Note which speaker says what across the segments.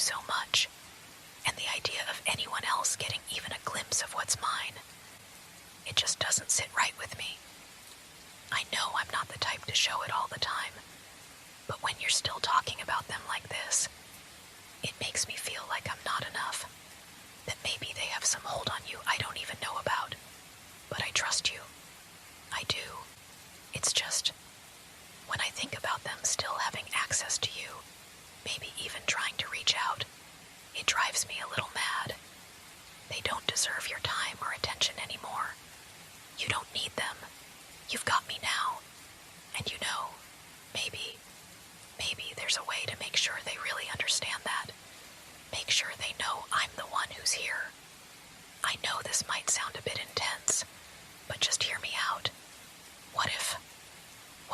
Speaker 1: so much, and the idea of anyone else getting even a glimpse of what's mine, it just doesn't sit right with me. I know I'm not the type to show it all the time, but when you're still talking about them like this, it makes me feel like I'm not enough, that maybe they have some hold on you I don't even know about, but I trust you. I do. It's just, when I think about them still having access to you, maybe even trying to reach out, it drives me a little mad. They don't deserve your time or attention anymore. You don't need them. You've got me now. And you know, maybe there's a way to make sure they really understand that. Make sure they know I'm the one who's here. I know this might sound a bit intense, but just hear me out. What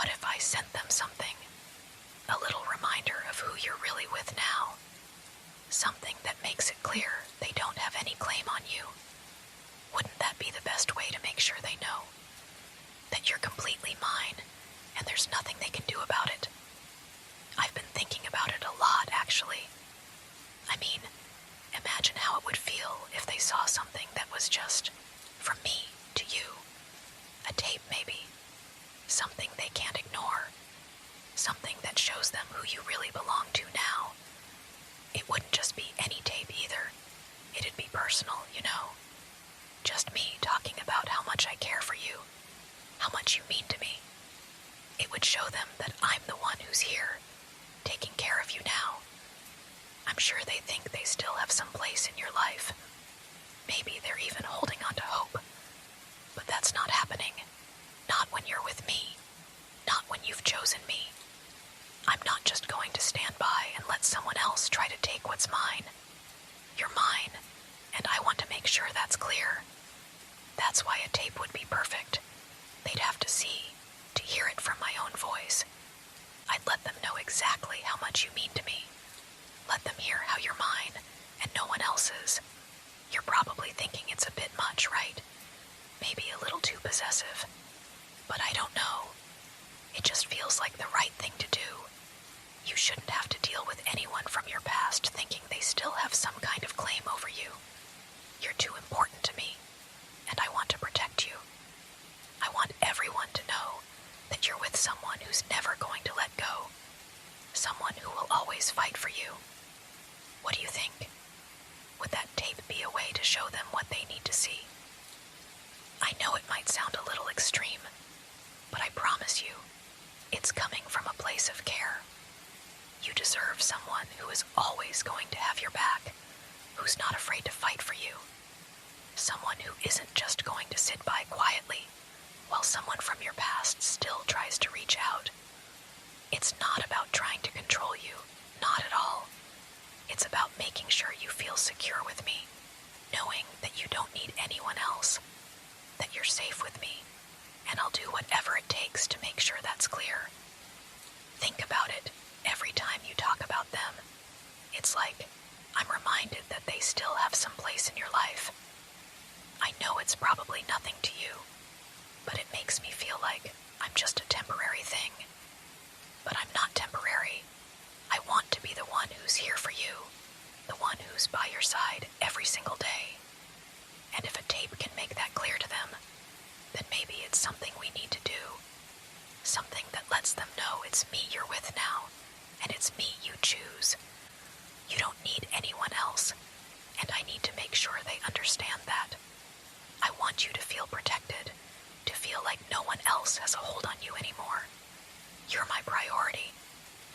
Speaker 1: if I sent them something? A little reminder of who you're really with now. Something that makes it clear they don't have any claim on you. Wouldn't that be the best way to make sure they know that you're completely mine and there's nothing they can do about it? I've been thinking about it a lot, actually. I mean, imagine how it would feel if they saw something that was just from me to you. A tape, maybe. Something they can't ignore. Something that shows them who you really belong to now. It wouldn't just be any tape either. It'd be personal, you know. Just me talking about how much I care for you, how much you mean to me. It would show them that I'm the one who's here, taking care of you now. I'm sure they think they still have some place in your life. Maybe they're even holding on to hope. But that's not happening. Not when you're with me. Not when you've chosen me. I'm not just going to stand by and let someone else try to take what's mine. You're mine, and I want to make sure that's clear. That's why a tape would be perfect. They'd have to see, to hear it from my own voice. I'd let them know exactly how much you mean to me. Let them hear how you're mine, and no one else's. You're probably thinking it's a bit much, right? Maybe a little too possessive. But I don't know. It just feels like the right thing to do. You shouldn't have to deal with anyone from your past thinking they still have some kind of claim over you. You're too important to me, and I want to protect you. I want everyone to know that you're with someone who's never going to let go. Someone who will always fight for you. What do you think? Would that tape be a way to show them what they need to see? I know it might sound a little extreme, but I promise you, it's coming from a place of care. You deserve someone who is always going to have your back, who's not afraid to fight for you. Someone who isn't just going to sit by quietly while someone from your past still tries to reach out. It's not about trying to control you, not at all. It's about making sure you feel secure with me, knowing that you don't need anyone else, that you're safe with me, and I'll do whatever it takes to make sure that's clear. Think about it every time you talk about them. It's like I'm reminded that they still have some place in your life. I know it's probably nothing to you, but it makes me feel like I'm just a temporary thing. But I'm not temporary. I want to be the one who's here for you, the one who's by your side every single day. And if a tape can make that clear to them, then maybe it's something we need to do. Something that lets them know it's me you're with now, and it's me you choose. You don't need anyone else, and I need to make sure they understand that. I want you to feel protected, to feel like no one else has a hold on you anymore. You're my priority.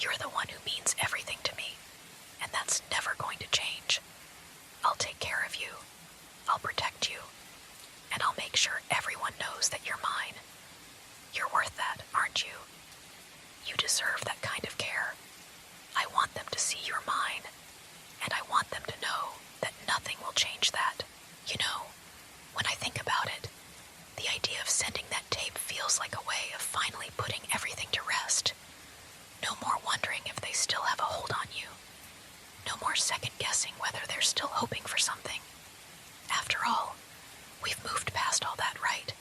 Speaker 1: You're the one who means everything to me, and that's never going to change. I'll take care of you. I'll protect you. And I'll make sure everyone knows that you're mine. You're worth that, aren't you? You deserve that kind of care. I want them to see you're mine, and I want them to know that nothing will change that. You know, when I think about it, the idea of sending that tape feels like a way of finally putting everything to rest. No more wondering if they still have a hold on you. No more second-guessing whether they're still hoping for something. After all, we've moved past all that, right?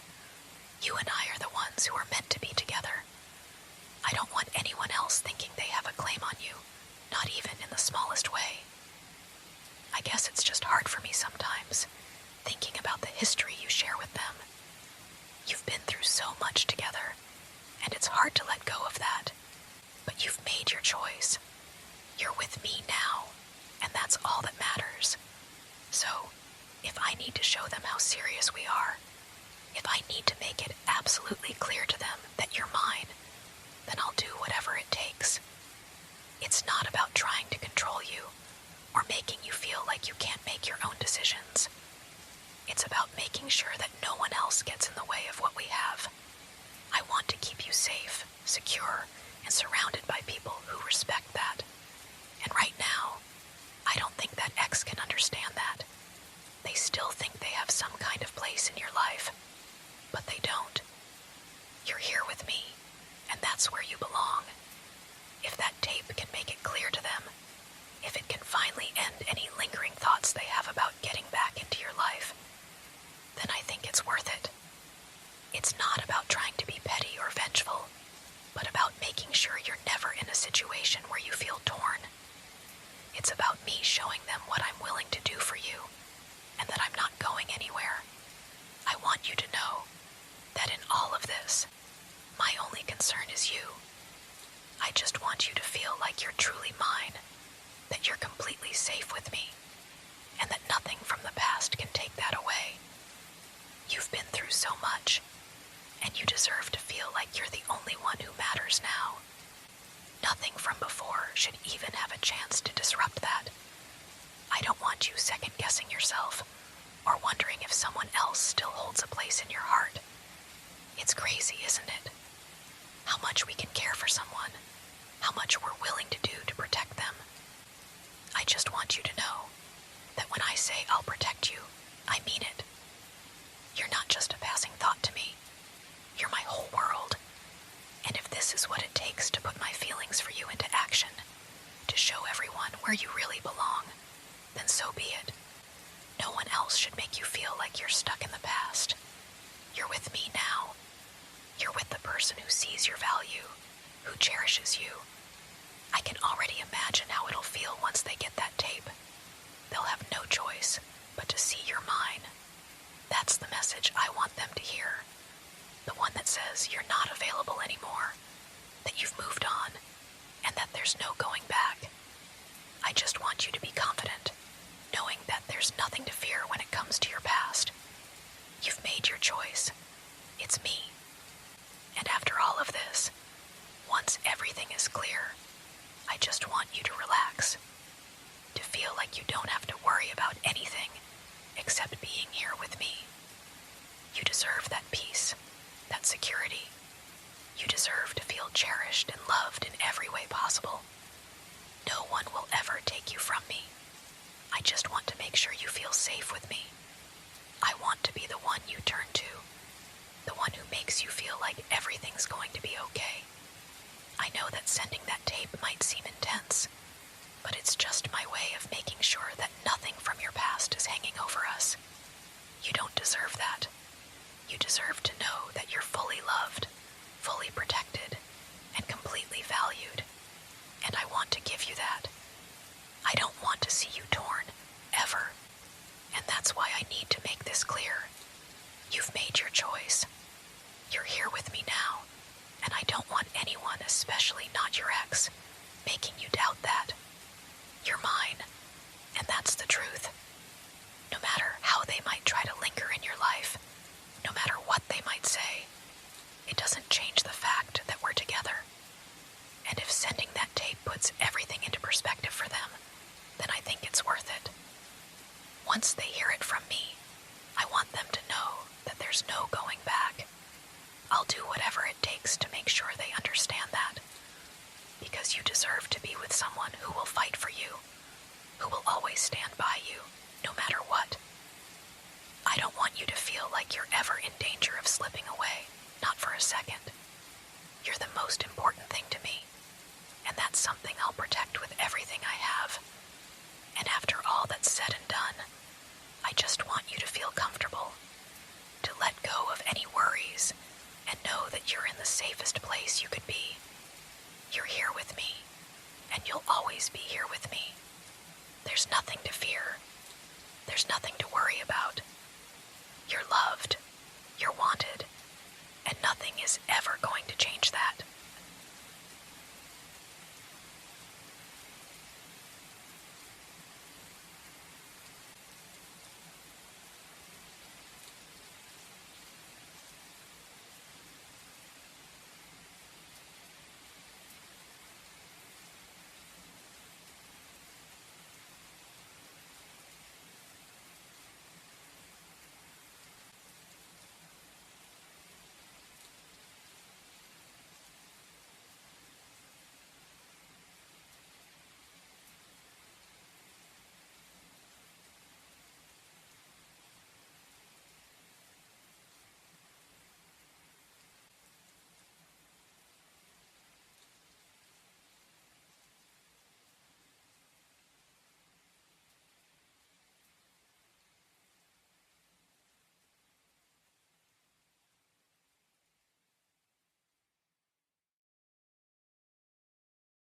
Speaker 1: You and I are the ones who are meant to be together. I don't want anyone else thinking they have a claim on you, not even in the smallest way. need to make it absolutely clear to them that you're mine, then I'll do whatever it takes. It's not about trying to control you or making you feel like you can't make your own decisions. It's about making sure that no one else gets in the way of what we have. I want to keep you safe, secure, and surrounded by people who respect that. And right now, I don't think that ex can understand that. They still think they have some kind of place in your life, but they don't. You're here with me, and that's where you belong. If that tape can make it clear to them, if it can finally end any lingering thoughts they have about getting back into your life, then I think it's worth it. It's not about trying to be petty or vengeful, but about making sure you're never in a situation where you feel torn. It's about me showing them what I'm willing to do for you, and that I'm not going anywhere. I want you to know that in all of this, my only concern is you. I just want you to feel like you're truly mine, that you're completely safe with me, and that nothing from the past can take that away. You've been through so much, and you deserve to feel like you're the only one who matters now. Nothing from before should even have a chance to disrupt that. I don't want you second-guessing yourself or wondering if someone else still holds a place in your heart. It's crazy, isn't it? How much we can care for someone, how much we're willing to do to protect them. I just want you to know that when I say I'll protect you, I mean it. You're not just a passing thought to me. You're my whole world. And if this is what it takes to put my feelings for you into action, to show everyone where you really belong, then so be it. No one else should make you feel like you're stuck in the past. You're with me now. You're with the person who sees your value, who cherishes you. I can already imagine how it'll feel once they get that tape. They'll have no choice but to see you're mine. That's the message I want them to hear. The one that says you're not available anymore, that you've moved on, and that there's no going back. I just want you to be confident, knowing that there's nothing to fear when it comes to your past. You've made your choice. It's me. And after all of this, once everything is clear, I just want you to relax, to feel like you don't have to worry about anything except being here with me. You deserve that peace, that security. You deserve to feel cherished and loved in every way possible. No one will ever take you from me. I just want to make sure you feel safe with me. I want to be the one you turn to, the one who makes you feel like everything's going to be okay. I know that sending that tape might seem intense, but it's just my way of making sure that nothing from your past is hanging over us. You don't deserve that. You deserve to know that you're fully loved, fully protected, and completely valued. And I want to give you that. I don't want to see you torn, ever. And that's why I need to make this clear. You've made your choice. You're here with me now, and I don't want anyone, especially not your ex, making you doubt that. You're mine, and that's the truth. No matter how they might try to linger in your life, no matter what they might say, it doesn't change the fact that we're together. And if sending that tape puts everything into perspective for them, then I think it's worth it. Once they hear it from me, I want them to know that there's no going back. I'll do whatever it takes to make sure they understand that. Because you deserve to be with someone who will fight for you, who will always stand by you, no matter what. I don't want you to feel like you're ever in danger of slipping away, not for a second. You're the most important thing to me, and that's something I'll protect with everything I have. And after all that's said and done, I just want you to feel comfortable, to let go of any worries, and know that you're in the safest place you could be. You're here with me, and you'll always be here with me. There's nothing to fear. There's nothing to worry about. You're loved, you're wanted, and nothing is ever going to change that.